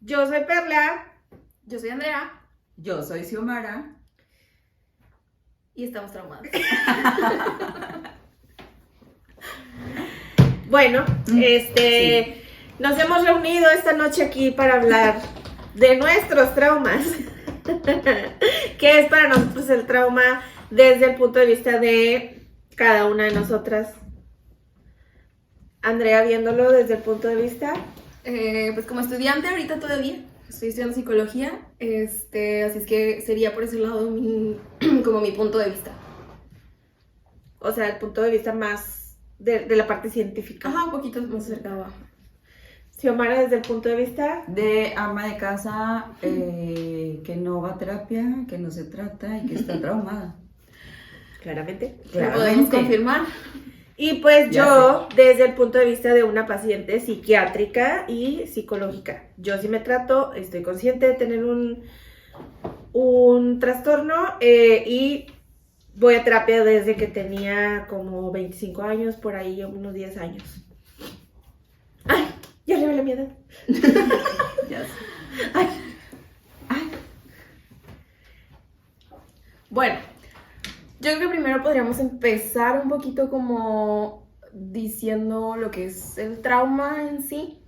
Yo soy Perla. Yo soy Andrea Yo soy Xiomara. y estamos traumados. Bueno, Sí. nos hemos reunido esta noche aquí para hablar de nuestros traumas. ¿Qué es para nosotros el trauma desde el punto de vista de cada una de nosotras? Andrea, viéndolo desde el punto de vista. Pues como estudiante ahorita todavía estoy estudiando psicología, así es que sería por ese lado como mi punto de vista. O sea, el punto de vista más de la parte científica. Ajá, un poquito más acercado a... Xiomara, desde el punto de vista. De ama de casa que no va a terapia, que no se trata y que está traumada. Claramente. ¿Lo podemos confirmar? Y pues Ya yo, desde el punto de vista de una paciente psiquiátrica y psicológica, yo sí me trato, estoy consciente de tener un trastorno y voy a terapia desde que tenía como 25 años, por ahí unos 10 años. ¡Ay! Ya revelé mi edad. Ya sé. ¡Ay! Bueno, yo creo que primero podríamos empezar un poquito como diciendo lo que es el trauma en sí,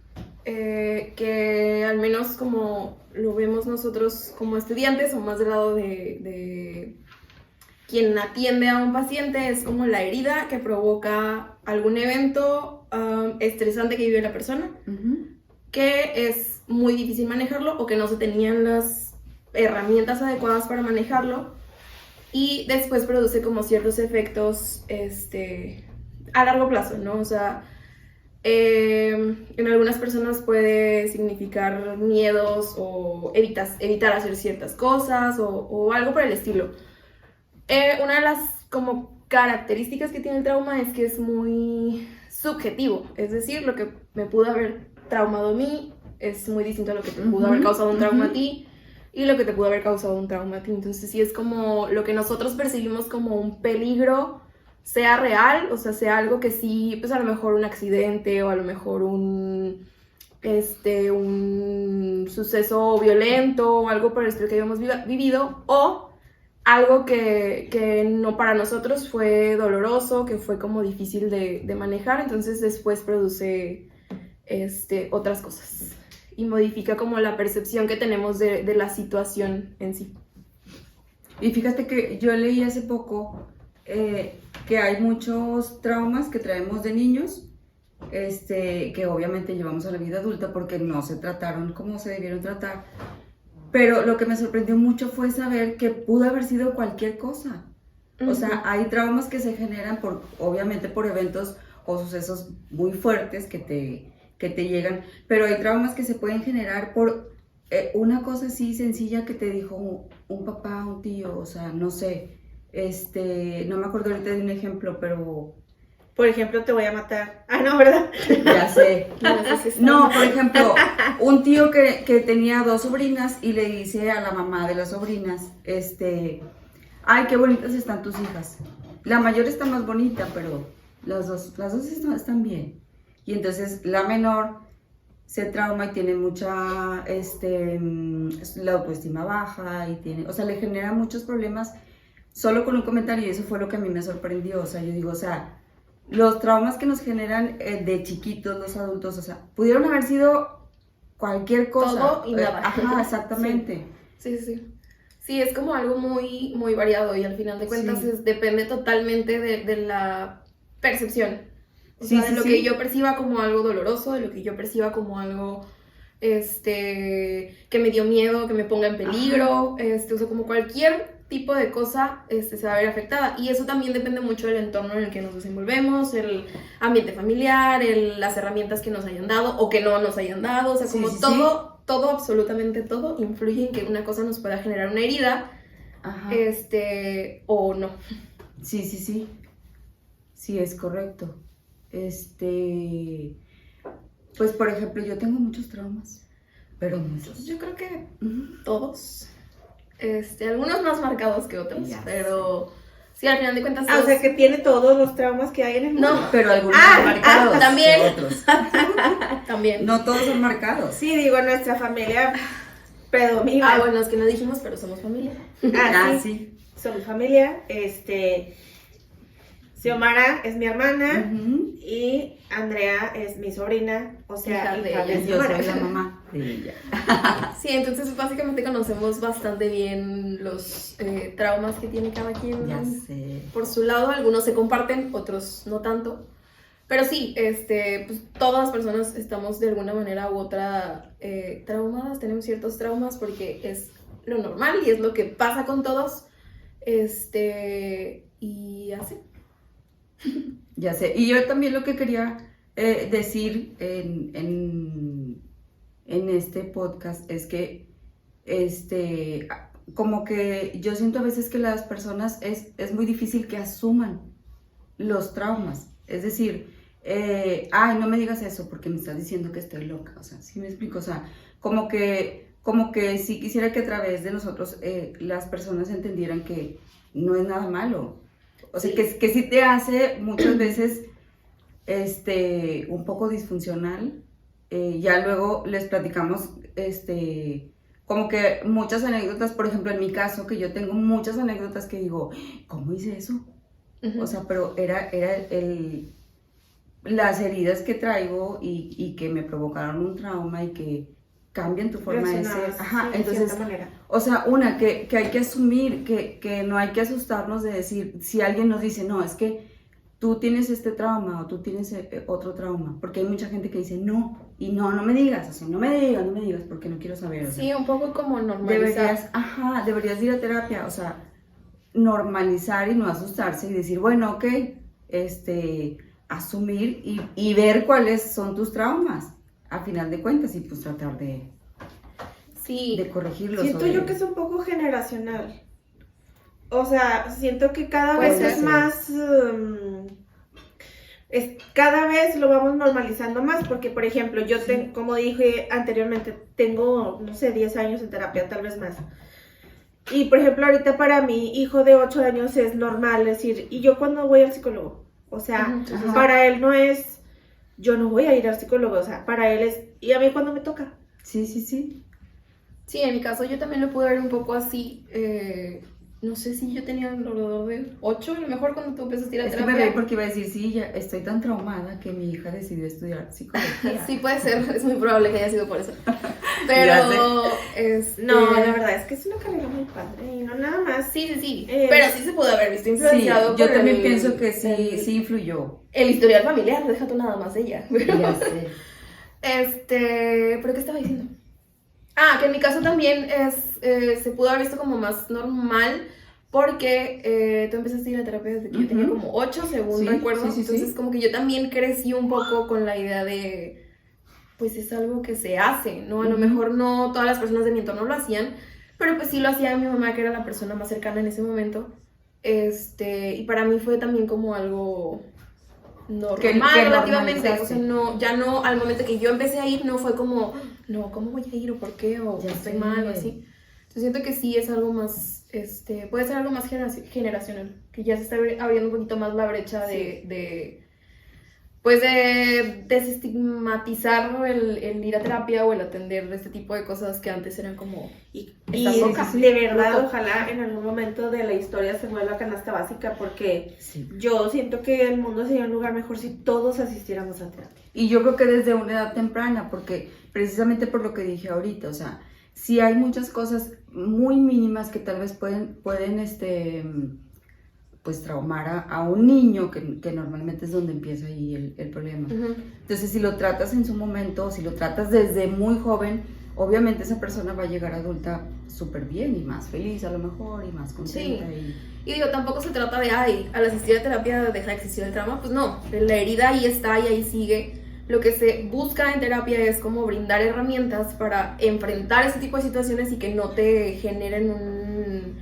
que al menos como lo vemos nosotros como estudiantes o más del lado de quien atiende a un paciente, es como la herida que provoca algún evento estresante que vive la persona, que es muy difícil manejarlo o que no se tenían las herramientas adecuadas para manejarlo. Y después produce como ciertos efectos a largo plazo, ¿no? O sea, en algunas personas puede significar miedos o evitar hacer ciertas cosas o algo por el estilo. Una de las como características que tiene el trauma es que es muy subjetivo, es decir, lo que me pudo haber traumado a mí es muy distinto a lo que te pudo haber causado un trauma a ti. Y lo que te pudo haber causado un trauma a ti. Entonces sí es como lo que nosotros percibimos como un peligro, sea real, o sea, sea algo que sí, pues a lo mejor un accidente o a lo mejor un suceso violento o algo por el estilo que hayamos vivido, o algo que no para nosotros fue doloroso, que fue como difícil de manejar, entonces después produce otras cosas. Y modifica como la percepción que tenemos de la situación en sí. Y fíjate que yo leí hace poco que hay muchos traumas que traemos de niños, que obviamente llevamos a la vida adulta porque no se trataron como se debieron tratar. Pero lo que me sorprendió mucho fue saber que pudo haber sido cualquier cosa. O sea, hay traumas que se generan obviamente por eventos o sucesos muy fuertes que te llegan, pero hay traumas que se pueden generar por una cosa así sencilla que te dijo un papá, un tío, o sea, no sé, no me acuerdo ahorita de un ejemplo, pero... Por ejemplo, te voy a matar. Ah, no, ¿verdad? Ya sé. No, por ejemplo, un tío que tenía 2 sobrinas y le dice a la mamá de las sobrinas, ay, qué bonitas están tus hijas. La mayor está más bonita, pero las dos están bien. Y entonces la menor se trauma y tiene mucha, la autoestima baja y tiene, o sea, le genera muchos problemas solo con un comentario y eso fue lo que a mí me sorprendió. O sea, yo digo, o sea, los traumas que nos generan de chiquitos los adultos, o sea, pudieron haber sido cualquier cosa. Todo y nada. Ajá, exactamente. Sí. Sí, es como algo muy, muy variado y al final de cuentas Sí. depende totalmente de la percepción. O sea, de lo que yo perciba como algo doloroso, de lo que yo perciba como algo que me dio miedo, que me ponga en peligro, o sea, como cualquier tipo de cosa se va a ver afectada. Y eso también depende mucho del entorno en el que nos desenvolvemos, el ambiente familiar, las herramientas que nos hayan dado o que no nos hayan dado. O sea, como todo, absolutamente todo, influye en que una cosa nos pueda generar una herida, Ajá. O no. Sí. Sí, es correcto. Pues por ejemplo, yo tengo muchos traumas, pero muchos. Yo creo que todos. Algunos más marcados que otros, Ya pero Sí, al final de cuentas. O sea, que tiene todos los traumas que hay en el mundo. No, Pero algunos son marcados también. que otros. también. No todos son marcados. Sí, digo, nuestra familia predomina. Bueno, es que no dijimos, pero somos familia. Sí. Somos familia. Xiomara es mi hermana y Andrea es mi sobrina, o sea, Hija de ella. Yo soy la mamá de ella. Sí, entonces básicamente conocemos bastante bien los traumas que tiene cada quien. Ya sé. Por su lado, algunos se comparten, otros no tanto. Pero sí, pues todas las personas estamos de alguna manera u otra traumadas, tenemos ciertos traumas porque es lo normal y es lo que pasa con todos. Y así. Ya sé. Y yo también lo que quería decir en este podcast es que como que yo siento a veces que las personas es muy difícil que asuman los traumas. Es decir, ay, no me digas eso porque me estás diciendo que estoy loca. O sea, ¿sí me explico? O sea, como que sí quisiera que a través de nosotros las personas entendieran que no es nada malo. O sea, que sí te hace muchas veces un poco disfuncional. Ya luego les platicamos como que muchas anécdotas, por ejemplo, en mi caso, que yo tengo muchas anécdotas que digo, ¿cómo hice eso? O sea, pero era las heridas que traigo y que me provocaron un trauma y que cambian tu forma de ser. Ajá, entonces, o sea, que hay que asumir, que no hay que asustarnos de decir, si alguien nos dice, no, es que tú tienes este trauma o tú tienes otro trauma, porque hay mucha gente que dice, no, y no me digas, o sea, no me digas, porque no quiero saber. O sea, sí, un poco como normalizar. Deberías ir a terapia, o sea, normalizar y no asustarse y decir, bueno, ok, asumir y ver cuáles son tus traumas, a final de cuentas, y pues tratar de corregirlos. Siento yo que es un poco generacional. O sea, siento que cada Puede vez ser. es más... cada vez lo vamos normalizando más, porque por ejemplo, yo como dije anteriormente, tengo, no sé, 10 años en terapia, tal vez más. Y por ejemplo, ahorita para mi hijo de 8 años es normal decir, ¿y yo cuándo voy al psicólogo? O sea, para él no es, yo no voy a ir al psicólogo, o sea, para él es, ¿y a mí cuándo me toca? Sí. Sí, en mi caso yo también lo pude ver un poco así. No sé si yo tenía alrededor de 8, a lo mejor cuando tú empezaste a ir a Es que me terapia. reí porque iba a decir, sí, ya estoy tan traumada que mi hija decidió estudiar psicología. Sí, puede ser, es muy probable que haya sido por eso. Pero, No, la verdad es que es una carrera muy padre y no nada más. Sí. Pero sí se pudo haber visto influenciado yo por también pienso que sí influyó. El historial familiar, deja tú nada más ella. Ya sé. ¿Pero qué estaba diciendo? Que en mi caso también se pudo haber visto como más normal porque tú empezaste a ir a terapia desde que yo tenía como 8, según recuerdo. Sí. Entonces como que yo también crecí un poco con la idea de, pues es algo que se hace, ¿no? A lo mejor no todas las personas de mi entorno lo hacían, pero pues sí lo hacía mi mamá, que era la persona más cercana en ese momento. Y para mí fue también como algo normal, relativamente. O sea, ya no, al momento que yo empecé a ir, no fue como, no, ¿cómo voy a ir? ¿O por qué? ¿O Ya estoy sé. mal? O así. Entonces siento que sí es algo más, puede ser algo más generacional, que ya se está abriendo un poquito más la brecha de desestigmatizar el ir a terapia o el atender este tipo de cosas que antes eran como... Y Estás loca. de verdad, ojalá en algún momento de la historia se vuelva canasta básica, porque yo siento que el mundo sería un lugar mejor si todos asistiéramos a terapia. Y yo creo que desde una edad temprana, porque precisamente por lo que dije ahorita, o sea, sí hay muchas cosas muy mínimas que tal vez pueden pues traumar a un niño, que normalmente es donde empieza ahí el problema. Entonces, si lo tratas en su momento, si lo tratas desde muy joven, obviamente esa persona va a llegar adulta súper bien y más feliz a lo mejor y más contenta. Y digo, tampoco se trata de, al asistir a terapia deja de existir el trauma, pues no, la herida ahí está y ahí sigue. Lo que se busca en terapia es como brindar herramientas para enfrentar ese tipo de situaciones y que no te generen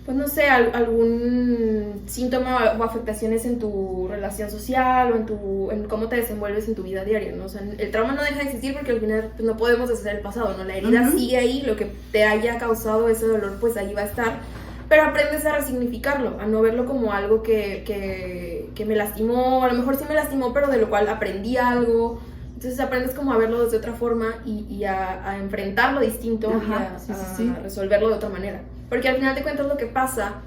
pues no sé, algún síntoma o afectaciones en tu relación social o en cómo te desenvuelves en tu vida diaria, ¿no? O sea, el trauma no deja de existir porque al final pues, no podemos deshacer el pasado, ¿no? La herida sigue ahí, lo que te haya causado ese dolor pues ahí va a estar, pero aprendes a resignificarlo, a no verlo como algo que me lastimó, a lo mejor sí me lastimó, pero de lo cual aprendí algo. Entonces aprendes como a verlo desde otra forma y a enfrentarlo distinto. Ajá, y a resolverlo de otra manera. Porque al final de cuentas lo que pasa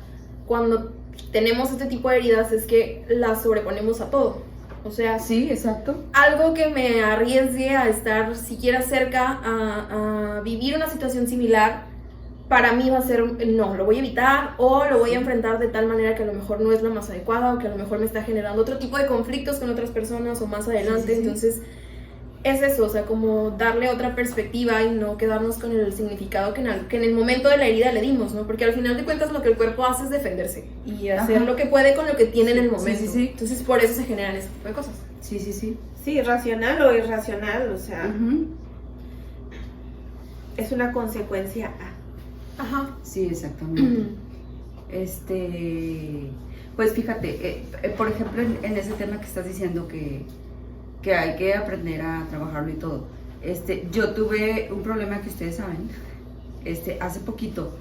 cuando tenemos este tipo de heridas es que las sobreponemos a todo. O sea, sí, exacto. Algo que me arriesgue a estar siquiera cerca a vivir una situación similar, para mí va a ser, no, lo voy a evitar o lo voy a enfrentar de tal manera que a lo mejor no es la más adecuada o que a lo mejor me está generando otro tipo de conflictos con otras personas o más adelante. Entonces, es eso, o sea, como darle otra perspectiva y no quedarnos con el significado que en el momento de la herida le dimos, ¿no? Porque al final de cuentas lo que el cuerpo hace es defenderse y hacer lo que puede con lo que tiene en el momento. Entonces, por eso se generan ese tipo de cosas. Sí, racional o irracional, o sea, es una consecuencia a. Ajá. Sí, exactamente. Pues fíjate, por ejemplo, en ese tema que estás diciendo que hay que aprender a trabajarlo y todo. Yo tuve un problema que ustedes saben, hace poquito,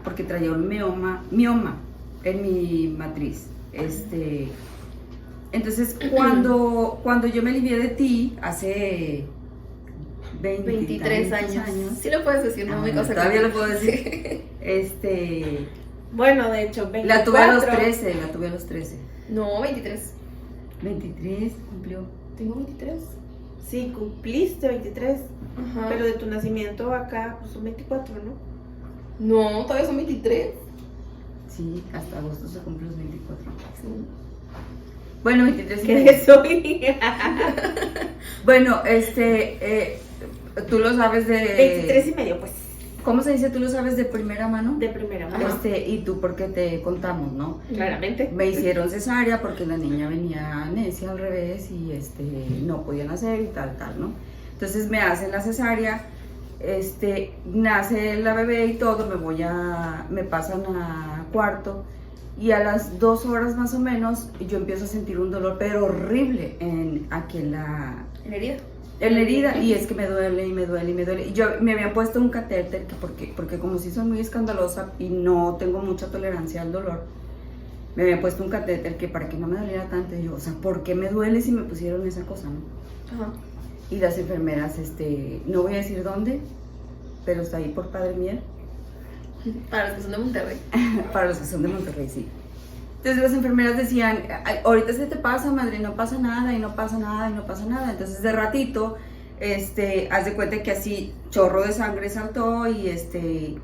porque traía un mioma en mi matriz. Entonces, cuando yo me alivié de ti, hace 23 años. Sí lo puedes decir, no me cosa. Todavía lo puedo decir. Bueno, de hecho, 24. La tuve a los 13. No, 23. 23 cumplió. ¿Tengo 23? Sí, cumpliste 23. Ajá. Pero de tu nacimiento acá pues, son 24, ¿no? No, todavía son 23. Sí, hasta agosto se cumple los 24. Sí. Bueno, 23 y ¿Qué soy? Bueno, tú lo sabes de... 23 y medio, pues. ¿Cómo se dice? Tú lo sabes de primera mano. De primera mano. Y tú porque te contamos, ¿no? Claramente. Me hicieron cesárea porque la niña venía necia al revés y no podía nacer y tal, ¿no? Entonces me hacen la cesárea, nace la bebé y todo, me pasan a cuarto y a las 2 horas más o menos yo empiezo a sentir un dolor, pero horrible aquí en la herida. En la herida, y es que me duele y me duele y me duele. Y yo me había puesto un catéter, porque como si soy muy escandalosa y no tengo mucha tolerancia al dolor, me había puesto un catéter que para que no me doliera tanto. Y yo, o sea, ¿por qué me duele si me pusieron esa cosa, no? Ajá. Y las enfermeras, no voy a decir dónde, pero está ahí por Padre Miel. Para los que son de Monterrey. Para los que son de Monterrey, sí. Entonces las enfermeras decían, ahorita se te pasa, madre, no pasa nada, y no pasa nada, y no pasa nada. Entonces de ratito, haz de cuenta que así, chorro de sangre saltó, y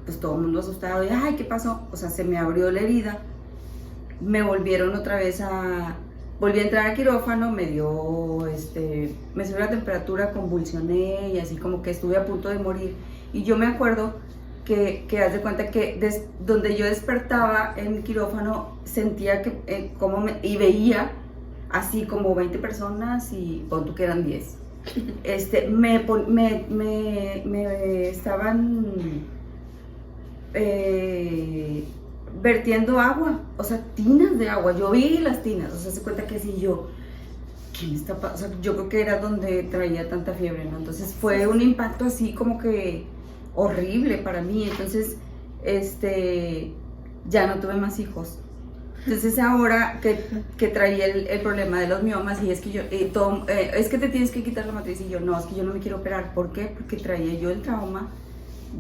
pues todo el mundo asustado, y ay, ¿qué pasó? O sea, se me abrió la herida, me volvieron otra vez volví a entrar a quirófano, me subió la temperatura, convulsioné, y así como que estuve a punto de morir. Y yo me acuerdo que haz de cuenta que donde yo despertaba en el quirófano sentía que y veía así como 20 personas y pon tú que eran 10. Me estaban vertiendo agua, o sea, tinas de agua. Yo vi las tinas, o sea, se cuenta que así ¿qué me está pasando? O sea, yo creo que era donde traía tanta fiebre, ¿no? Entonces fue un impacto así como que horrible para mí. Entonces, ya no tuve más hijos. Entonces ahora que traía el problema de los miomas, y es que es que te tienes que quitar la matriz, y yo, no, es que yo no me quiero operar. ¿Por qué? Porque traía yo el trauma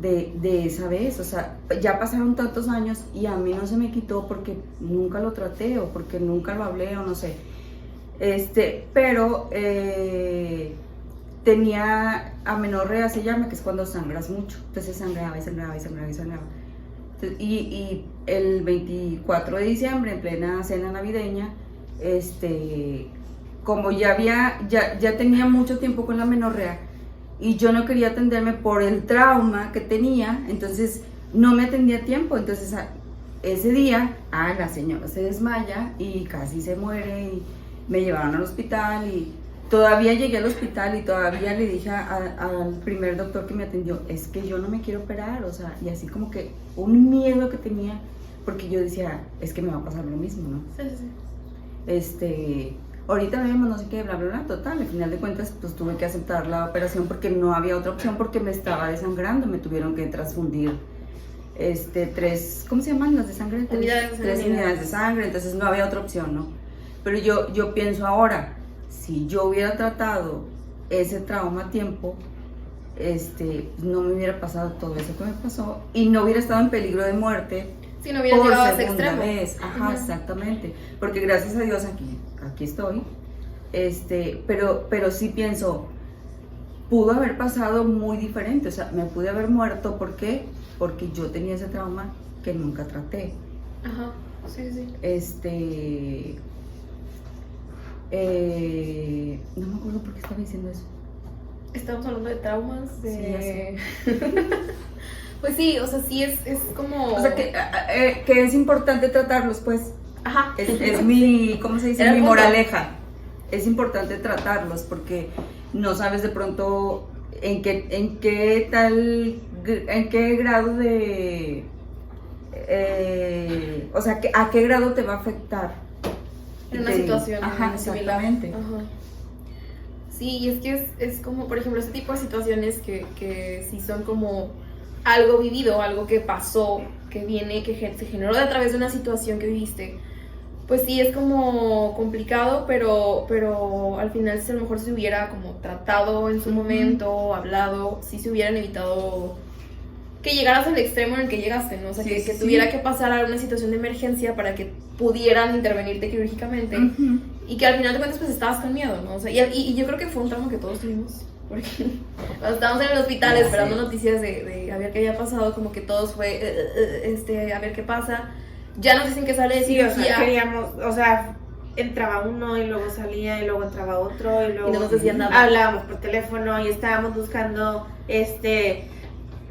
de esa vez. O sea, ya pasaron tantos años y a mí no se me quitó porque nunca lo traté o porque nunca lo hablé o no sé. Pero tenía amenorrea, se llama, que es cuando sangras mucho. Entonces sangraba y sangraba y sangraba y sangraba. Entonces, y el 24 de diciembre, en plena cena navideña, como ya tenía mucho tiempo con la amenorrea y yo no quería atenderme por el trauma que tenía, entonces no me atendía a tiempo. Entonces ese día, la señora se desmaya y casi se muere y me llevaron al hospital, y todavía llegué al hospital y todavía le dije al primer doctor que me atendió, es que yo no me quiero operar, o sea, y así como que un miedo que tenía, porque yo decía, es que me va a pasar lo mismo, ¿no? Sí. Ahorita vemos, no sé qué, bla, bla, bla, total, al final de cuentas, pues tuve que aceptar la operación porque no había otra opción, porque me estaba desangrando, me tuvieron que transfundir tres, ¿cómo se llaman las de sangre? Unidades de sangre. 3 unidades de sangre, entonces no había otra opción, ¿no? Pero yo pienso ahora, si yo hubiera tratado ese trauma a tiempo, no me hubiera pasado todo eso que me pasó y no hubiera estado en peligro de muerte. Si no hubiera por llegado a ese segunda extremo. vez. Ajá, exactamente. Porque gracias a Dios aquí estoy. Pero sí pienso, pudo haber pasado muy diferente. O sea, me pude haber muerto. ¿Por qué? Porque yo tenía ese trauma que nunca traté. Ajá, sí. No me acuerdo por qué estaba diciendo eso. Estamos hablando de traumas, de... Sí, ya sé. Pues sí, o sea, sí es como... O sea, que es importante tratarlos, pues. Ajá. Es mi, ¿cómo se dice? Era el Mi punto. moraleja. Es importante tratarlos porque no sabes de pronto en qué grado de... o sea, a qué grado te va a afectar. En una situación Ajá, similar. exactamente. Ajá. Sí, y es que es como, por ejemplo, ese tipo de situaciones que sí son como algo vivido, algo que pasó, que viene, que se generó a través de una situación que viviste. Pues sí, es como complicado, pero al final si a lo mejor se hubiera como tratado en su momento, hablado, sí se hubieran evitado que llegaras al extremo en el que llegaste, ¿no? O sea, Sí, que sí. tuviera que pasar a una situación de emergencia para que pudieran intervenirte quirúrgicamente y que al final de cuentas pues estabas con miedo, ¿no? O sea, y yo creo que fue un trauma que todos tuvimos, porque cuando estábamos en el hospital esperando noticias de a ver qué había pasado, como que todos fue, a ver qué pasa. Ya nos dicen que sale de Sí, cirugía. o sea, queríamos, o sea, entraba uno y luego salía y luego entraba otro y luego Y no nos decían nada. hablábamos por teléfono y estábamos buscando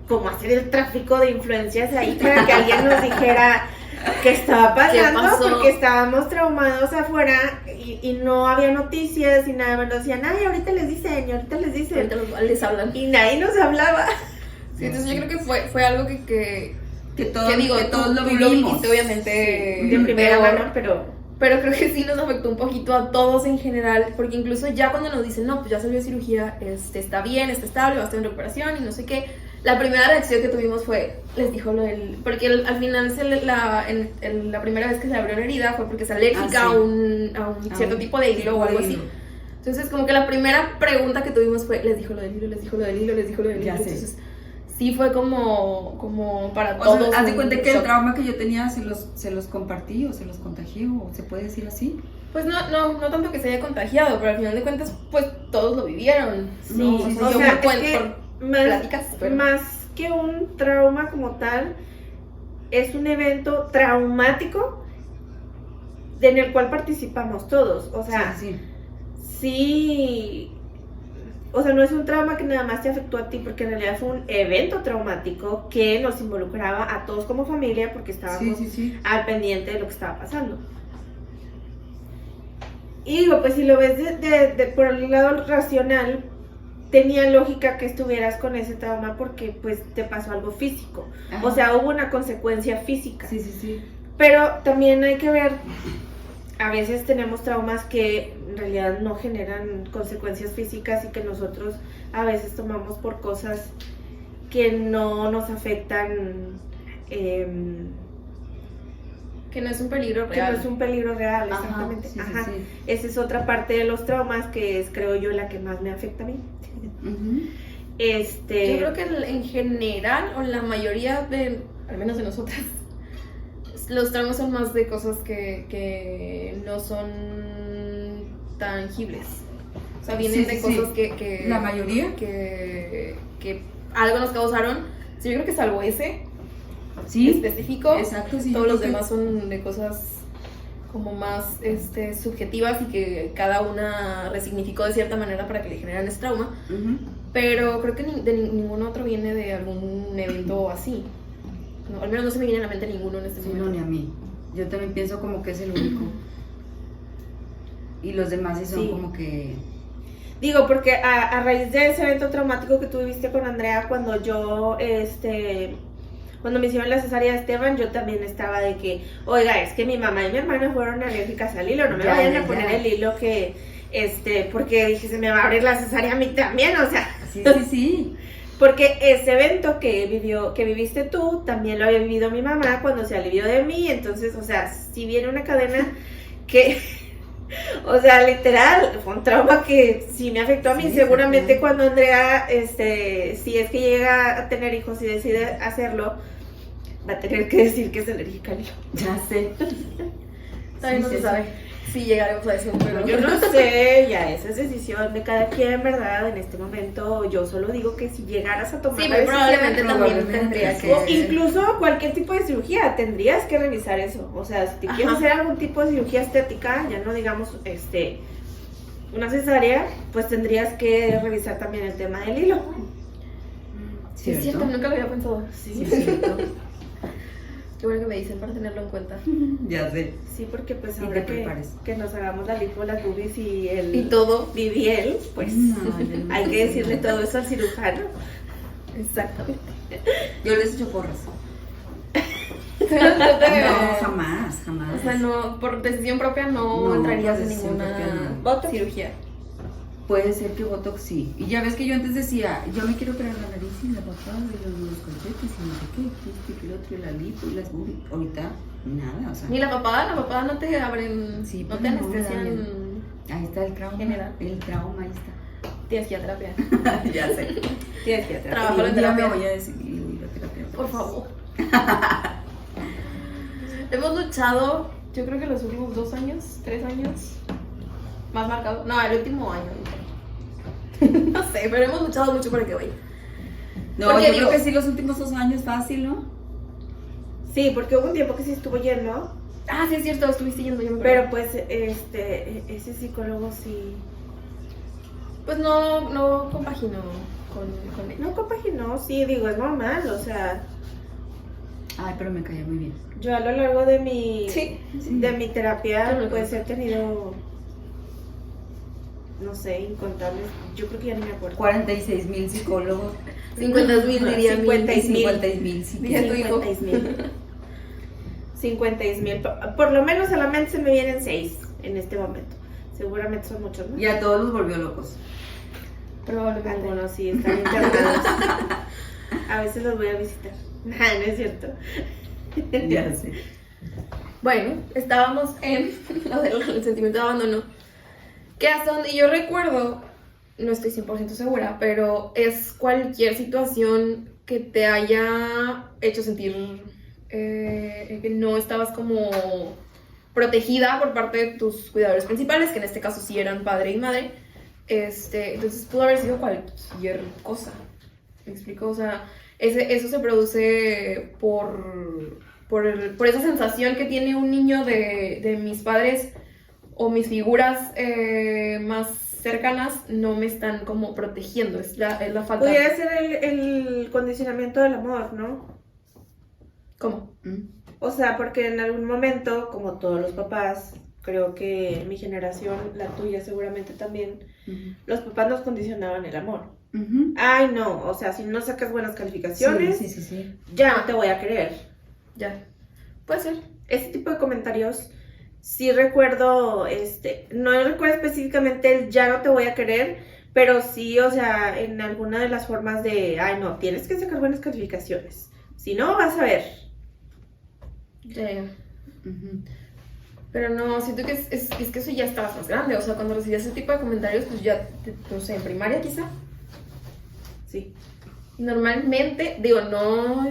cómo hacer el tráfico de influencias ahí para que alguien nos dijera qué estaba pasando, pasó? porque estábamos traumados afuera y no había noticias y nada, nos decían, ay, ahorita les dicen, ahorita les dicen, Ahorita les hablan. y nadie nos hablaba. Sí, entonces yo creo que fue algo que todos lo tú vivimos. viviste, obviamente, De primera peor. mano, pero Pero creo que sí nos afectó un poquito a todos en general, porque incluso ya cuando nos dicen, no, pues ya salió de cirugía, está bien, está estable, va a estar en recuperación y no sé qué, la primera reacción que tuvimos fue, les dijo lo del... Porque al final, la primera vez que se le abrió la herida fue porque es alérgica a un cierto tipo de hilo o algo así. Entonces, como que la primera pregunta que tuvimos fue, les dijo lo del hilo, les dijo lo del hilo, les dijo lo del hilo. Ya sé. Entonces, sí fue como para O todos. sea, haz de cuenta que el shock. trauma que yo tenía se los compartí o se los contagié, o se puede decir así. Pues no tanto que se haya contagiado, pero al final de cuentas, pues todos lo vivieron. sí, ¿no? sí, O sea, o yo sea, por es que por pláticas, pero- más que un trauma como tal, es un evento traumático en el cual participamos todos. O sea, sí, o sea, no es un trauma que nada más te afectó a ti, porque en realidad fue un evento traumático que nos involucraba a todos como familia, porque estábamos al pendiente de lo que estaba pasando. Y digo, pues si lo ves por el lado racional, tenía lógica que estuvieras con ese trauma porque pues te pasó algo físico. Ajá. O sea, hubo una consecuencia física. Sí. Pero también hay que ver, a veces tenemos traumas que en realidad no generan consecuencias físicas y que nosotros a veces tomamos por cosas que no nos afectan, que no es un peligro que real. no es un peligro real, Ajá, exactamente. sí. Esa es otra parte de los traumas que es, creo yo, la que más me afecta a mí. Yo creo que en general, o la mayoría de, al menos de nosotras, los traumas son más de cosas que no son tangibles. O sea, vienen de cosas que la mayoría. que algo nos causaron. Sí, yo creo que salvo ese Sí, específico, exacto, sí. todos yo los creo que- demás son de cosas como más subjetivas y que cada una resignificó de cierta manera para que le generaran ese trauma. Pero creo que ningún otro viene de algún evento así. No, al menos no se me viene a la mente ninguno en este Sí, momento. no, ni a mí. Yo también pienso como que es el único. Y los demás sí son Sí. como que... Digo, porque a raíz de ese evento traumático que tú viviste con Andrea, cuando cuando me hicieron la cesárea de Esteban, yo también estaba de que, oiga, es que mi mamá y mi hermana fueron alérgicas al hilo, no me vayan a poner el hilo porque dije, se me va a abrir la cesárea a mí también, o sea. Sí. Porque ese evento que viviste tú, también lo había vivido mi mamá cuando se alivió de mí. Entonces, o sea, si viene una cadena que, o sea, literal, fue un trauma que sí me afectó a mí. Sí, Seguramente exactamente. cuando Andrea, si es que llega a tener hijos y decide hacerlo, va a tener que decir que es alérgica al hilo. Ya sé. Todavía no Sí, se sí, sabe si llegaremos a eso, pero Yo no sé, ya esa es decisión de cada quien, ¿verdad? En este momento yo solo digo que si llegaras a tomar sí, la muy decisión, probablemente también probablemente, tendría sí. que... o incluso cualquier tipo de cirugía, tendrías que revisar eso. O sea, si te quieres Ajá. hacer algún tipo de cirugía estética, ya no digamos una cesárea, pues tendrías que revisar también el tema del hilo. Sí, es cierto, nunca lo había pensado. Sí, es cierto. Qué bueno que me dicen para tenerlo en cuenta. Ya sé. Sí, porque pues Y ahora te prepares. que nos hagamos la lipo, las boobies y el Y todo. BBL, pues No, yo no hay sé. que decirle todo eso al cirujano. Exactamente. Yo les echo porras. Pero no te veo. No, jamás. O sea, no, por decisión propia no, No, entrarías por en decisión propia ninguna no. ¿Botox? cirugía. Puede ser que Botox sí. Y ya ves que yo antes decía, yo me quiero operar la nariz y la papada y los cachetes y no sé qué, y el otro, y la lipo y las boobies. Ahorita, nada, o sea. Ni la papada no te abren, Sí, no pues te no, anestesian. Ahí está el trauma. General. El trauma, ahí está. Tienes que ir a terapia. Ya sé. Tienes que hacer. Trabajo en Un día me terapia. voy a decidir ir a terapia. Por favor. Hemos luchado, yo creo que los últimos 2 años, 3 años, más marcado. No, el último año. No sé, pero hemos luchado mucho para que vaya. No, Porque yo digo- creo que sí, los últimos 2 años fácil, ¿no? Sí, porque hubo un tiempo que sí estuvo lleno, Ah, sí, es cierto, estuviste yendo, yo me pero acuerdo. pues ese psicólogo sí Pues no compaginó con ella. no compaginó, sí, digo, es normal, o sea, Ay, pero me caía muy bien. yo a lo largo de mi Sí. de mi terapia Yo no pues creo. he tenido, no sé, incontables, yo creo que ya ni me acuerdo. 46,000 psicólogos 50,000 diría mi. 50,000. 50,000 Diría tu hijo. 50,000, por lo menos a la mente se me vienen 6 en este momento, seguramente son muchos, ¿no? Y a todos los volvió locos. Probablemente. Algunos sí están internados. A veces los voy a visitar. No es cierto. Ya sé. Bueno, estábamos en lo del sentimiento de abandono. Que hasta donde yo recuerdo, no estoy 100% segura, pero es cualquier situación que te haya hecho sentir que no estabas como protegida por parte de tus cuidadores principales, que en este caso sí eran padre y madre. Entonces pudo haber sido cualquier cosa. ¿Me explico? O sea, eso se produce por esa sensación que tiene un niño de mis padres o mis figuras más cercanas no me están como protegiendo. Es la falta. Pudiera ser el condicionamiento del amor, ¿no? ¿Cómo? O sea, porque en algún momento, como todos los papás, creo que mi generación, la tuya seguramente también, los papás nos condicionaban el amor. Ay, no, o sea, si no sacas buenas calificaciones, Sí. ya no te voy a querer. Ya. Puede ser. Ese tipo de comentarios, sí recuerdo, no recuerdo específicamente el ya no te voy a querer, pero sí, o sea, en alguna de las formas de, ay, no, tienes que sacar buenas calificaciones. Si no, vas a ver. Ya. Pero no, siento que es que eso ya estabas más grande. O sea, cuando recibías ese tipo de comentarios, pues ya, no sé, en primaria quizá. Sí. Normalmente, digo, no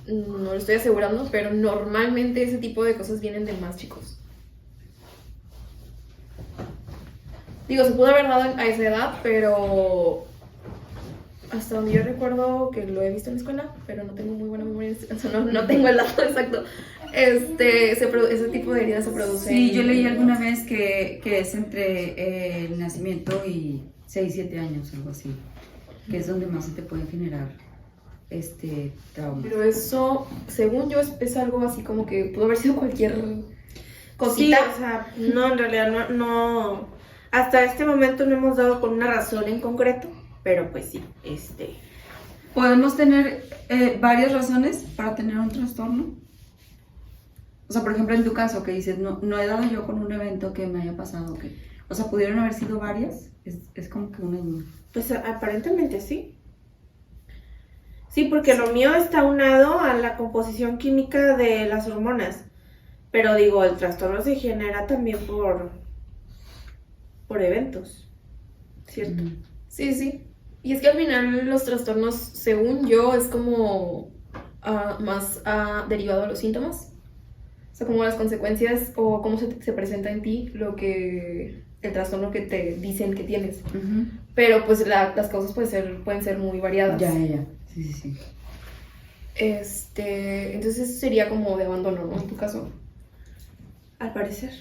lo estoy asegurando, pero normalmente ese tipo de cosas vienen de más chicos. Digo, se pudo haber dado a esa edad, pero hasta donde yo recuerdo que lo he visto en la escuela, pero no tengo muy buena memoria, o sea, no tengo el dato exacto. Ese tipo de heridas se produce. Sí, yo leí alguna vez que es entre el nacimiento y 6, 7 años, algo así. Que es donde más se te pueden generar traumas. Pero eso, según yo, es algo así como que pudo haber sido cualquier Sí, cosita. o sea, no, en realidad no. Hasta este momento no hemos dado con una razón en concreto, pero pues sí, ¿Podemos tener varias razones para tener un trastorno? O sea, por ejemplo, en tu caso, que dices, no he dado yo con un evento que me haya pasado. O sea, ¿pudieron haber sido varias? Es como que una duda. pues aparentemente sí. Sí, porque lo mío está aunado a la composición química de las hormonas. Pero digo, el trastorno se genera también por eventos, ¿cierto? Sí, sí. Y es que al final los trastornos, según yo, es como más derivado de los síntomas. O sea, como las consecuencias o cómo se presenta en ti el trastorno que te dicen que tienes. Pero pues las causas pueden ser muy variadas. Ya. Sí, sí, sí. Entonces eso sería como de abandono, ¿no? En tu caso. Al parecer.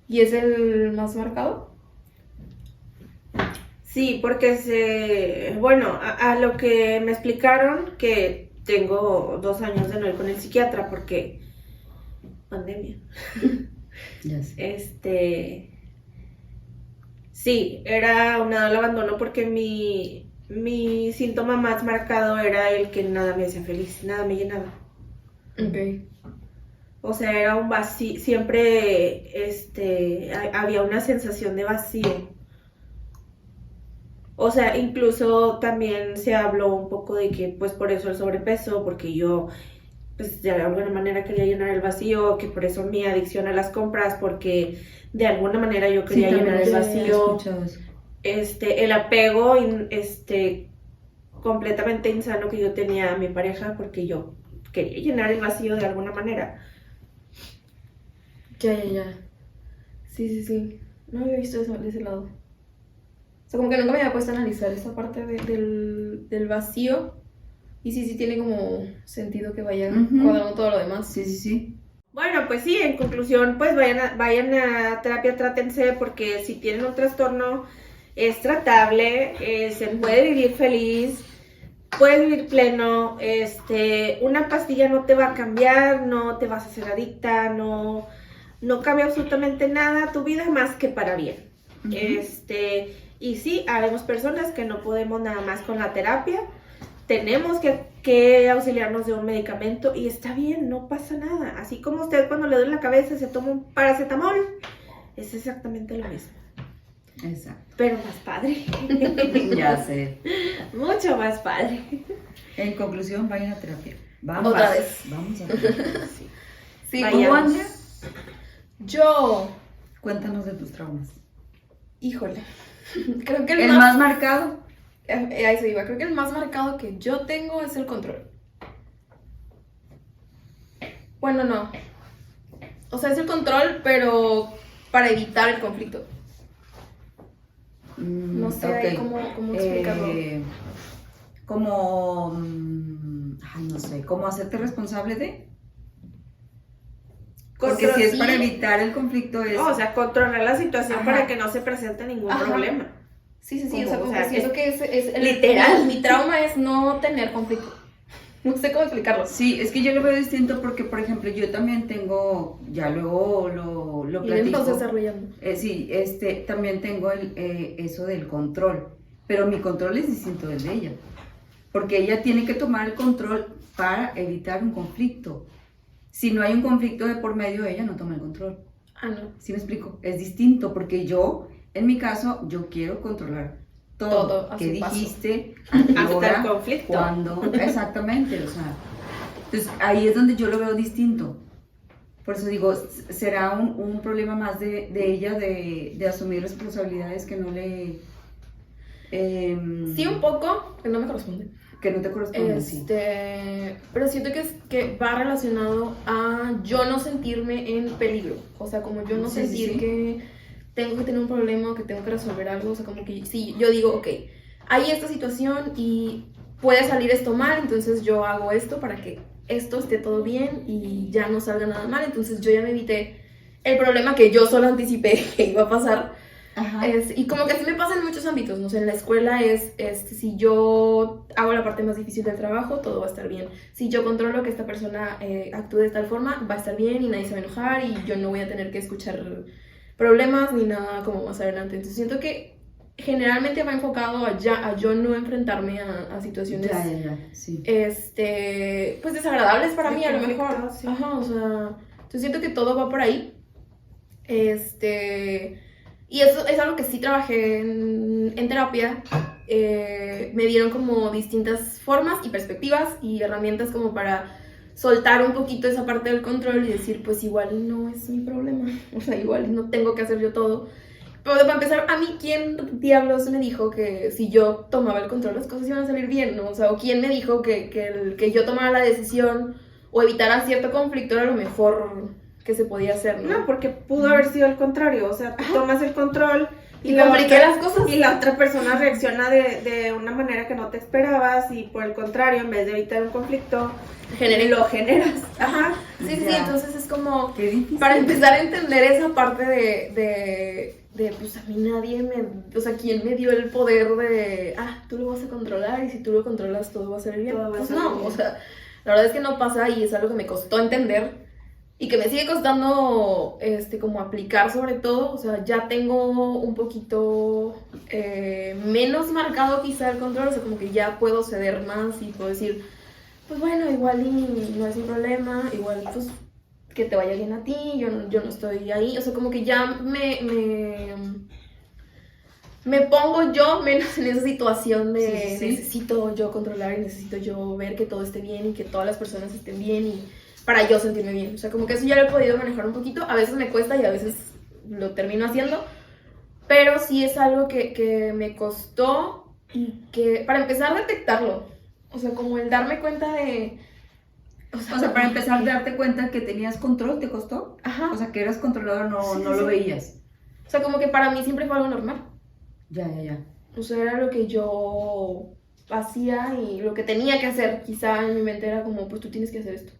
¿Y es el más marcado? Sí, porque a lo que me explicaron, que tengo 2 años de no ir con el psiquiatra porque pandemia. Ya sé. Sí, era un al abandono porque mi síntoma más marcado era el que nada me hacía feliz, nada me llenaba. Ok. O sea, era un vacío, siempre había una sensación de vacío. O sea, incluso también se habló un poco de que pues por eso el sobrepeso, porque yo pues de alguna manera quería llenar el vacío, que por eso mi adicción a las compras, porque de alguna manera yo quería llenar el vacío. El apego completamente insano que yo tenía a mi pareja, porque yo quería llenar el vacío de alguna manera. Ya. Sí. No había visto eso de ese lado. O sea, como que nunca me había puesto a analizar esa parte del vacío. Y sí tiene como sentido que vaya cuadrando todo lo demás. Sí. Bueno, pues sí, en conclusión, pues vayan a terapia, trátense, porque si tienen un trastorno es tratable, se puede vivir feliz, puedes vivir pleno, una pastilla no te va a cambiar, no te vas a hacer adicta, no cambia absolutamente nada tu vida más que para bien. Y sí, habemos personas que no podemos nada más con la terapia, tenemos que auxiliarnos de un medicamento y está bien, no pasa nada. Así como usted cuando le duele la cabeza se toma un paracetamol, es exactamente lo mismo. Exacto. Pero más padre. Ya sé. Mucho más padre. En conclusión, vayan a terapia. Vamos. Otra vez. Vamos a terapia. Sí, Vayamos. ¿cómo andas? Yo, Cuéntanos de tus traumas. híjole, creo que El más marcado. a eso iba, creo que el más marcado que yo tengo es el control. Bueno, no. O sea, es el control, pero para evitar el conflicto. No sé ahí cómo explicarlo. No sé, ¿cómo hacerte responsable de? Porque Porque si es sí. para evitar el conflicto es... O sea, controlar la situación Ajá. para que no se presente ningún Ajá. problema. Sí, Como, o sea, como o sea, que siento que es literal. Mi trauma es no tener conflicto. No sé cómo explicarlo. Sí, es que yo lo veo distinto porque, por ejemplo, yo también tengo, ya luego lo Y lo platico. estás desarrollando. Sí, también tengo eso del control, pero mi control es distinto del de ella, porque ella tiene que tomar el control para evitar un conflicto. Si no hay un conflicto de por medio, ella no toma el control. Ah, no. ¿Sí me explico? Es distinto porque yo, en mi caso, yo quiero controlar todo. Todo a ¿Qué su paso. dijiste? Hasta el conflicto. ¿Cuándo? Exactamente, o sea. Entonces, ahí es donde yo lo veo distinto. Por eso digo, será un problema más de ella de asumir responsabilidades que no le... Sí, un poco, que no me corresponde. Que no te corresponden, sí. Pero siento que va relacionado a yo no sentirme en peligro. O sea, como yo no Sí, sí, sentir sí. que tengo que tener un problema o que tengo que resolver algo. O sea, como que sí, yo digo, ok, hay esta situación y puede salir esto mal, entonces yo hago esto para que esto esté todo bien y ya no salga nada mal. Entonces yo ya me evité el problema que yo solo anticipé que iba a pasar. Ajá. Y como que así me pasa en muchos ámbitos, no sé, en la escuela si yo hago la parte más difícil del trabajo, todo va a estar bien. Si yo controlo que esta persona actúe de tal forma, va a estar bien y nadie se va a enojar y yo no voy a tener que escuchar problemas ni nada como más adelante. Entonces siento que generalmente va enfocado a yo no enfrentarme a situaciones Ya, sí. pues desagradables para De mí a lo conflicto, mejor. sí. Ajá, o sea, entonces siento que todo va por ahí. Y eso es algo que sí trabajé en terapia, me dieron como distintas formas y perspectivas y herramientas como para soltar un poquito esa parte del control y decir, pues igual no es mi problema, o sea, igual no tengo que hacer yo todo. Pero para empezar, a mí, ¿quién diablos me dijo que si yo tomaba el control las cosas iban a salir bien, ¿no? O sea, ¿o quién me dijo que yo tomara la decisión o evitara cierto conflicto era lo mejor que se podía hacer, ¿no? No, porque pudo haber sido al contrario, o sea, tú tomas el control Y compliqué las cosas. y la otra persona reacciona de una manera que no te esperabas y por el contrario, en vez de evitar un conflicto, lo generas. Ajá, sí, Ya. entonces es como, Qué difícil. para empezar a entender esa parte de pues a mí nadie o sea, ¿quién me dio el poder de, tú lo vas a controlar y si tú lo controlas todo va a salir bien? Todo va a Pues salir no, bien. o sea, la verdad es que no pasa y es algo que me costó entender y que me sigue costando, como aplicar sobre todo, o sea, ya tengo un poquito menos marcado quizá el control, o sea, como que ya puedo ceder más y puedo decir, pues bueno, igual y no es mi problema, igual pues que te vaya bien a ti, yo no estoy ahí, o sea, como que ya me pongo yo menos en esa situación de Sí. necesito yo controlar y necesito yo ver que todo esté bien y que todas las personas estén bien y para yo sentirme bien, o sea, como que eso ya lo he podido manejar un poquito, a veces me cuesta y a veces lo termino haciendo, pero sí es algo que me costó y que, para empezar a detectarlo, o sea, como el darme cuenta de... O sea, para empezar, darte cuenta que tenías control, ¿te costó? Ajá. O sea, que eras controlador, no, Sí, no sí. lo veías. O sea, como que para mí siempre fue algo normal. Ya. O sea, era lo que yo hacía y lo que tenía que hacer. Quizá en mi mente era como, pues tú tienes que hacer esto.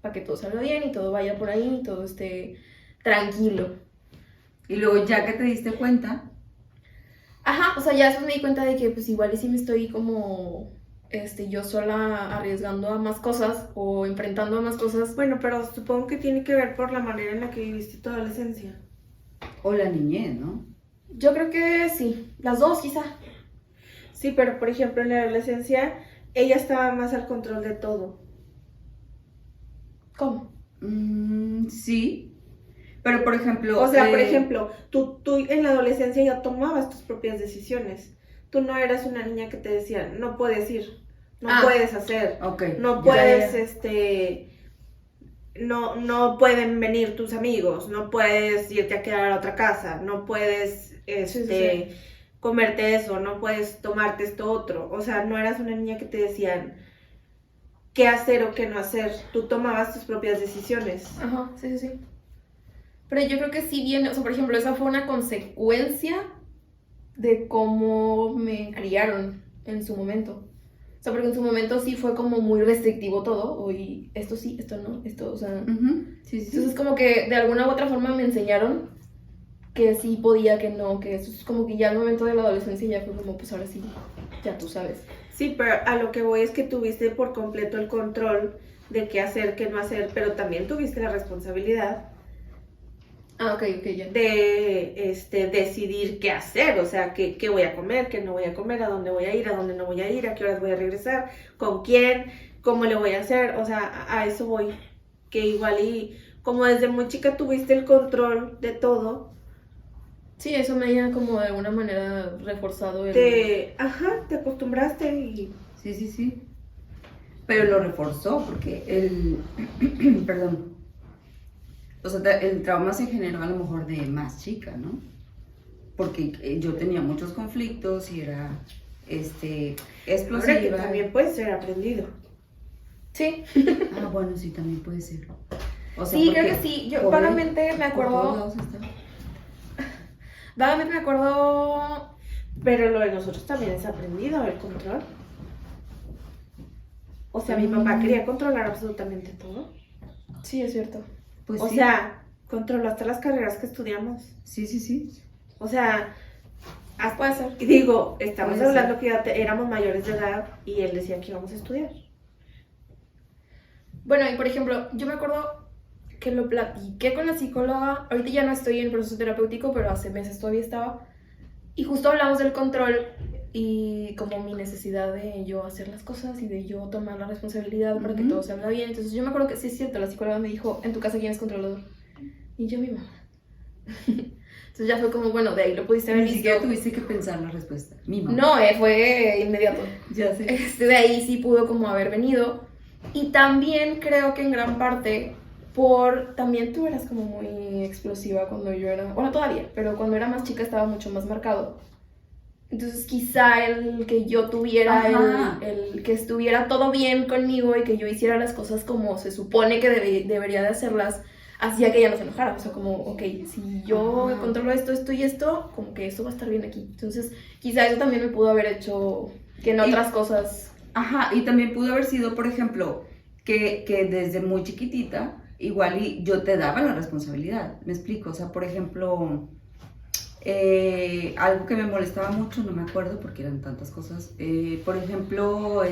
Para que todo salga bien y todo vaya por ahí y todo esté tranquilo. Y luego, ya que te diste cuenta, Ajá, o sea, ya después me di cuenta de que pues igual y sí me estoy como... yo sola arriesgando a más cosas o enfrentando a más cosas. Bueno, pero supongo que tiene que ver por la manera en la que viviste tu adolescencia. o la niñez, ¿no? Yo creo que sí, las dos quizá. Sí, pero por ejemplo en la adolescencia ella estaba más al control de todo. ¿Cómo? Sí. Pero, por ejemplo... O sea, por ejemplo, tú en la adolescencia ya tomabas tus propias decisiones. Tú no eras una niña que te decía, no puedes ir, no puedes hacer, Ok. no ya. puedes, no pueden venir tus amigos, no puedes irte a quedar a otra casa, no puedes, Sí. comerte eso, no puedes tomarte esto otro. O sea, no eras una niña que te decían qué hacer o qué no hacer. Tú tomabas tus propias decisiones. Ajá, sí. Pero yo creo que sí viene, o sea, por ejemplo, esa fue una consecuencia de cómo me criaron en su momento. O sea, porque en su momento sí fue como muy restrictivo todo, y esto sí, esto no, esto, o sea... Ujú, sí. Entonces como que de alguna u otra forma me enseñaron que sí podía, que no, que eso es como que ya al momento de la adolescencia ya fue como, pues ahora sí, ya tú sabes. Sí, pero a lo que voy es que tuviste por completo el control de qué hacer, qué no hacer, pero también tuviste la responsabilidad Ah, ok, ya. de decidir qué hacer, o sea, qué voy a comer, qué no voy a comer, a dónde voy a ir, a dónde no voy a ir, a qué horas voy a regresar, con quién, cómo le voy a hacer, o sea, a eso voy, que igual y como desde muy chica tuviste el control de todo, Sí, eso me haya como de alguna manera reforzado el... te acostumbraste y... Sí. Pero lo reforzó porque perdón. O sea, el trauma se generó a lo mejor de más chica, ¿no? Porque yo tenía muchos conflictos y era, Ahora que explosiva. también puede ser aprendido. Sí, Ah, bueno, sí, también puede ser. O sea, sí, porque creo que sí. Yo por vagamente me por todos acuerdo... lados está. Vagamente me acuerdo... Pero lo de nosotros también es aprendido, el control. O sea, mi papá quería controlar absolutamente todo. Sí, es cierto. Pues O sí. sea, controló hasta las carreras que estudiamos. Sí. O sea, Puede ser. y digo, estamos Puede hablando que ya éramos mayores de edad y él decía que íbamos a estudiar. Bueno, y por ejemplo, yo me acuerdo que lo platiqué con la psicóloga. Ahorita ya no estoy en proceso terapéutico, pero hace meses todavía estaba. Y justo hablamos del control y como mi necesidad de yo hacer las cosas y de yo tomar la responsabilidad para que Ujú. todo salga bien. Entonces yo me acuerdo que sí es cierto, la psicóloga me dijo, en tu casa, ¿quién es controlador? Y yo, mi mamá. Entonces Entonces ya fue como, bueno, de ahí lo pudiste haber Ni visto. siquiera tuviste que pensar la respuesta. Mi mamá. No, fue inmediato. Ya sé. De ahí sí pudo como haber venido. Y también creo que en gran parte también tú eras como muy explosiva cuando yo era, bueno, todavía, pero cuando era más chica estaba mucho más marcado. Entonces quizá el que yo tuviera, Ajá. el que estuviera todo bien conmigo y que yo hiciera las cosas como se supone que debería de hacerlas, hacía que ella no se enojara. O sea, como, ok, si yo Ajá. controlo esto y esto, como que esto va a estar bien aquí. Entonces quizá eso también me pudo haber hecho que en otras cosas... Ajá, y también pudo haber sido, por ejemplo, que desde muy chiquitita, igual y yo te daba la responsabilidad, ¿me explico? O sea, por ejemplo, algo que me molestaba mucho, no me acuerdo porque eran tantas cosas, por ejemplo,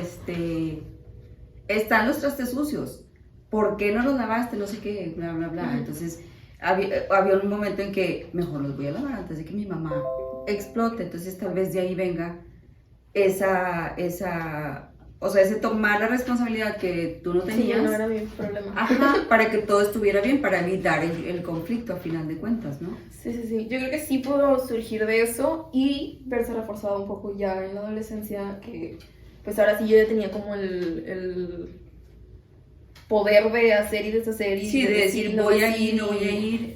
están los trastes sucios, ¿por qué no los lavaste? No sé qué, bla, bla, bla. Entonces, había un momento en que mejor los voy a lavar antes de que mi mamá explote, entonces tal vez de ahí venga o sea, ese tomar la responsabilidad que tú no Sí, tenías, no era mi problema. ajá, para que todo estuviera bien, para evitar el conflicto a final de cuentas, ¿no? Sí, sí, sí. Yo creo que sí pudo surgir de eso y verse reforzado un poco ya en la adolescencia, que pues ahora sí yo ya tenía como el poder de hacer y deshacer y Sí, de decir no voy a decir, ir, no voy a ir.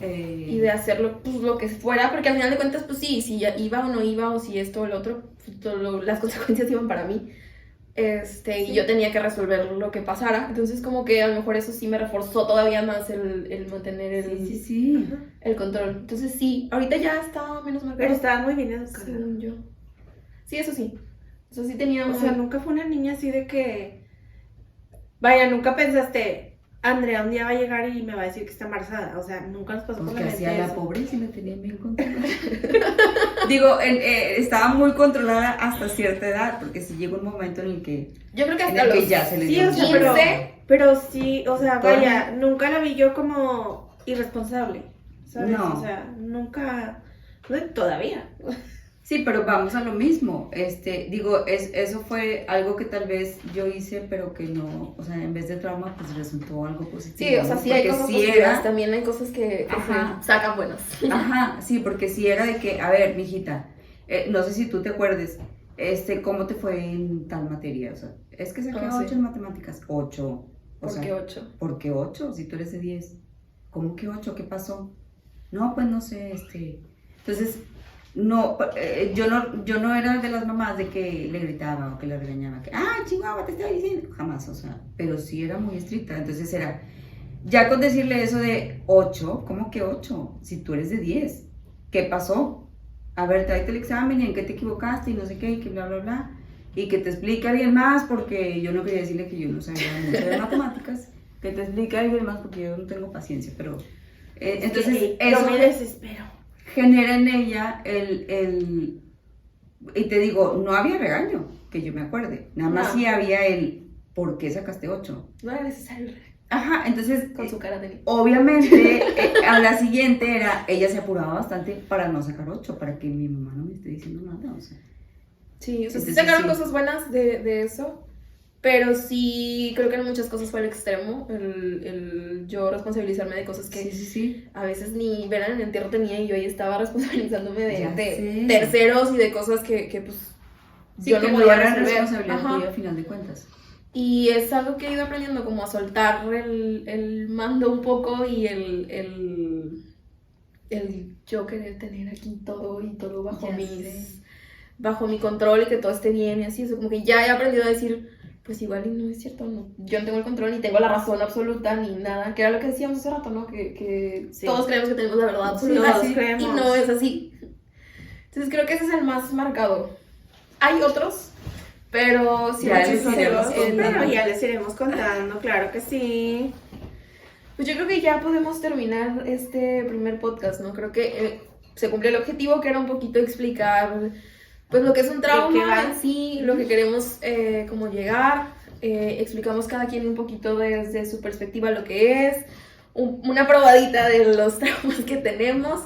y de hacerlo pues lo que fuera, porque al final de cuentas pues sí, si ya iba o no iba o si esto o lo otro, pues, las consecuencias iban para mí. Y yo tenía que resolver lo que pasara, entonces como que a lo mejor eso sí me reforzó todavía más el mantener Sí. el control. Entonces sí, ahorita ya está menos marcado. Pero estaba muy bien educada. Según yo. Sí, eso sí. Eso sí tenía O sea, nunca fue una niña así de que... Vaya, nunca pensaste, Andrea un día va a llegar y me va a decir que está embarazada. O sea, nunca nos pasó por Porque la mente hacía la eso. pobre y se la tenía bien controlada. Digo, estaba muy controlada hasta cierta edad, porque si llegó un momento en el que, Yo creo que en hasta el que los ya se le Sí, dio o sea, mucho pero, 15. pero sí, o sea, Todavía. vaya, nunca la vi yo como irresponsable, ¿sabes? No. O sea, nunca, todavía. Sí, pero vamos a lo mismo. Digo, eso fue algo que tal vez yo hice, pero que no, o sea, en vez de trauma, pues resultó algo positivo. Sí, o sea, ¿no? sí hay Porque cosas sí positivas, era, también hay cosas que Ajá. se sacan buenas. ajá, sí, porque sí era de que, a ver, mijita, no sé si tú te acuerdes, ¿cómo te fue en tal materia? O sea, es que saqué 8 sí. en matemáticas, 8. O ¿Por sea, qué 8? ¿por qué 8? Si tú eres de 10. ¿Cómo que 8? ¿Qué pasó? No, pues no sé, Entonces, no, yo no era de las mamás de que le gritaba o que le regañaba, que, chihuahua, te estoy diciendo, jamás, o sea, pero sí era muy estricta, entonces era, ya con decirle eso de 8, ¿cómo que 8? Si tú eres de 10, ¿qué pasó? A ver, tráete el examen y en qué te equivocaste y no sé qué, y que bla, bla, bla, y que te explique alguien más, porque yo no quería decirle que yo no sabía mucho de matemáticas, que te explique alguien más porque yo no tengo paciencia, pero, entonces, Sí, eso yo me desespero. genera en ella y te digo, no había regaño, que yo me acuerde, nada más No. sí había ¿por qué sacaste 8? No era necesario Ajá, entonces, con su cara de... obviamente, a la siguiente ella se apuraba bastante para no sacar 8, para que mi mamá no me esté diciendo nada, o sea. Sí, o sea, sí Entonces, sacaron sí. cosas buenas de eso, pero sí creo que en muchas cosas fue el extremo, el yo responsabilizarme de cosas que Sí. a veces ni ver en el entierro tenía y yo ahí estaba responsabilizándome Ya de sé. terceros y de cosas que pues Sí, yo que no no podía era resolver. responsabilidad Ajá. tuya a final de cuentas. Y es algo que he ido aprendiendo como a soltar el mando un poco y el yo querer tener aquí todo y todo bajo Ya sé. bajo mi control y que todo esté bien y así, eso como que ya he aprendido a decir, pues igual y no es cierto, no, yo no tengo el control ni tengo la razón absoluta ni nada, que era lo que decíamos hace rato, ¿no? Que Sí. todos creemos que tenemos la verdad Sí, absoluta todos y creemos. no es así. Entonces creo que ese es el más marcado. Hay otros, pero sí, Ya muchos les iremos otros, contando. Pero ya les iremos contando, claro que sí. Pues yo creo que ya podemos terminar este primer podcast, ¿no? Creo que se cumplió el objetivo, que era un poquito explicar pues lo que es un ¿De qué va? trauma en sí, lo que queremos como llegar, explicamos cada quien un poquito desde su perspectiva lo que es, una probadita de los traumas que tenemos,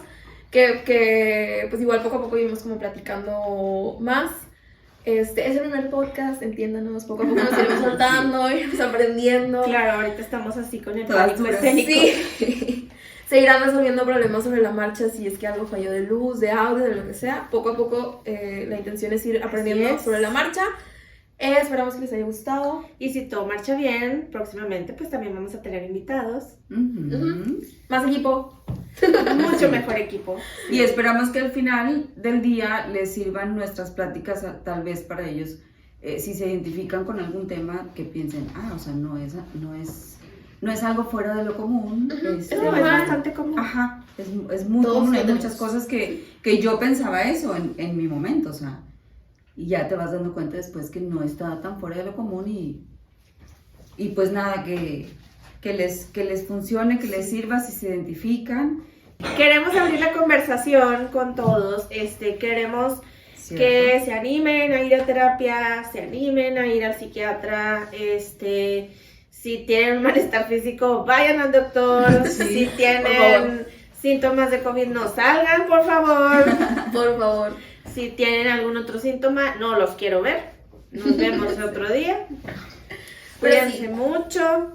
que pues igual poco a poco íbamos como platicando más. Es el primer podcast, entiéndanos, poco a poco nos iremos soltando, iremos aprendiendo. Claro, ahorita estamos así con el Todas pánico duras. escénico. Sí. se irán resolviendo problemas sobre la marcha si es que algo falló de luz, de audio, de lo que sea. Poco a poco la intención es ir aprendiendo es. sobre la marcha. Esperamos que les haya gustado. Y si todo marcha bien, próximamente pues también vamos a tener invitados. Más equipo. Mucho mejor equipo. Y esperamos que al final del día les sirvan nuestras pláticas, tal vez para ellos, si se identifican con algún tema, que piensen, o sea, no es algo fuera de lo común. Es bastante común. Ajá, es muy Todos común. Hay tenemos. muchas cosas que yo pensaba eso en mi momento, o sea, y ya te vas dando cuenta después que no está tan fuera de lo común y pues nada, que les funcione, que les sirva si se identifican. Queremos abrir la conversación con todos. Queremos ¿Cierto? que se animen a ir a terapia, se animen a ir al psiquiatra. Si tienen un malestar físico, vayan al doctor. Sí, Si por tienen síntomas de COVID, no salgan, por favor. Por favor. Si tienen algún otro síntoma, no los quiero ver. Nos vemos otro día. Pero Cuídense sí. mucho.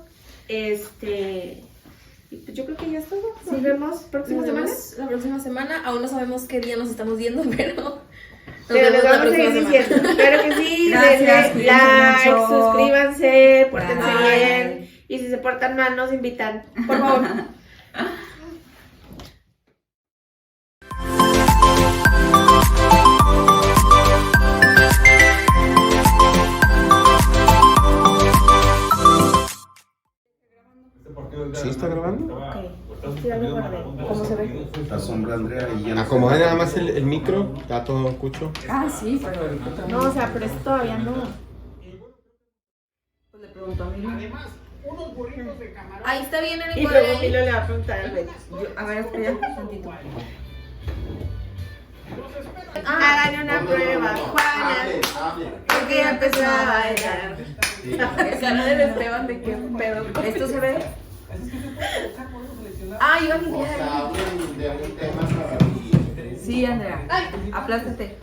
Y pues yo creo que ya es todo. Nos vemos próxima Nos semana. vemos la próxima semana. Aún no sabemos qué día nos estamos viendo, pero nos Pero les vemos la vamos a seguir próxima semana. diciendo. Claro que sí. Gracias, Denle cuídense like, mucho. suscríbanse, pórtense Bye. bien. Y si se portan mal, nos invitan. Por favor. ¿Sí está grabando? Ok. Sí, algo guardé. ¿Cómo se ve? La sombra Andrea y ya. Acomodé nada más el micro, ya todo escucho. Sí, pero ahorita también. No, o sea, pero esto todavía no. Pues le pregunto a Milo. Ahí está bien el Y encuadre. luego Milo le va a preguntar al Beto. A ver, espera un tantito. Hagan una prueba, Juana. Porque ya empezó a bailar. Cara del Esteban de qué pedo. ¿Esto se ve? Iba a limpiar ahí. De un tema para mí. Sí, Andrea. Aplástate.